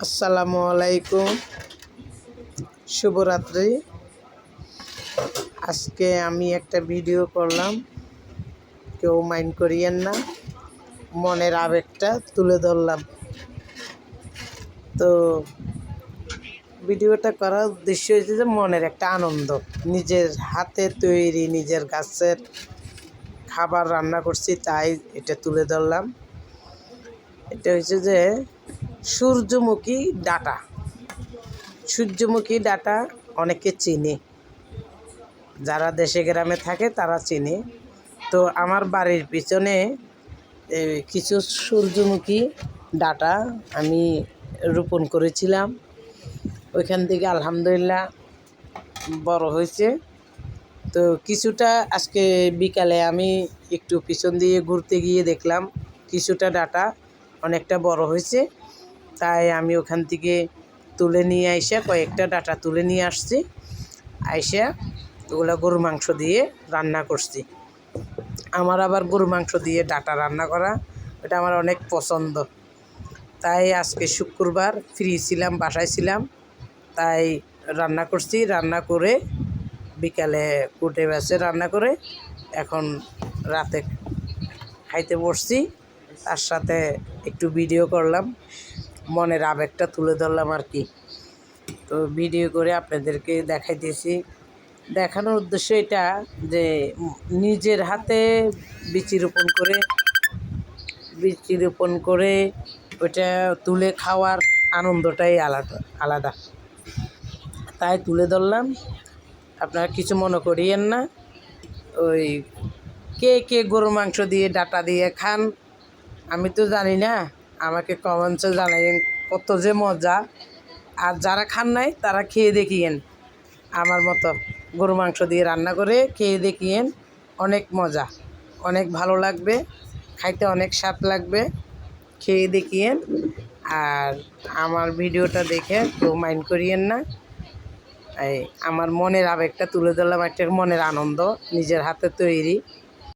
আসসালামু আলাইকুম, শুভরাত্রি। আজকে আমি একটা ভিডিও করলাম, কেউ মাইন্ড করিয়েন না। মনের আবেগটা তুলে ধরলাম। তো ভিডিওটা করার উদ্দেশ্য হয়েছে যে মনের একটা আনন্দ, নিজের হাতে তৈরি নিজের গাছের খাবার রান্না করছি, তাই এটা তুলে ধরলাম। এটা হচ্ছে যে সূর্যমুখী ডাঁটা। সূর্যমুখী ডাঁটা অনেকে চিনে, যারা দেশে গ্রামে থাকে তারা চিনে। তো আমার বাড়ির পিছনে কিছু সূর্যমুখী ডাঁটা আমি রোপণ করেছিলাম। ওইখান থেকে আলহামদুলিল্লাহ বড় হয়েছে। তো কিছুটা আজকে বিকালে আমি একটু পিছন দিয়ে ঘুরতে গিয়ে দেখলাম কিছুটা ডাঁটা অনেকটা বড় হয়েছে। তাই আমি ওখান থেকে তুলে নিয়ে আইসা কয়েকটা ডাঁটা তুলে নিয়ে আসছি, আইসা ওগুলো গরুর মাংস দিয়ে রান্না করছি। আমার আবার গরুর মাংস দিয়ে ডাঁটা রান্না করা এটা আমার অনেক পছন্দ। তাই আজকে শুক্রবার ফ্রি ছিলাম, বাসায় ছিলাম, তাই রান্না করছি। রান্না করে বিকালে কুটে বেছে রান্না করে এখন রাতে খাইতে বসছি। তার সাথে একটু ভিডিও করলাম, মনের আবেগটা তুলে ধরলাম আর কি। তো ভিডিও করে আপনাদেরকে দেখাইতেছি। দেখানোর উদ্দেশ্য এটা যে নিজের হাতে বীজ রোপণ করে ওইটা তুলে খাওয়ার আনন্দটাই আলাদা। তাই তুলে ধরলাম, আপনারা কিছু মনে করিয়েন না। ওই কে কে গরুর মাংস দিয়ে ডাঁটা দিয়ে খান আমি তো জানি না, আমাকে কমেন্টসে জানাইন কত যে মজা। আর যারা খান নাই তারা খেয়ে দেখিয়েন, আমার মতো গরু মাংস দিয়ে রান্না করে খেয়ে দেখিয়েন। অনেক মজা, অনেক ভালো লাগবে, খাইতে অনেক স্বাদ লাগবে। খেয়ে দেখিয়েন। আর আমার ভিডিওটা দেখে কেউ মাইন্ড করিয়েন না। এই আমার মনের আবেগটা তুলে ধরলাম, একটা মনের আনন্দ, নিজের হাতে তৈরি।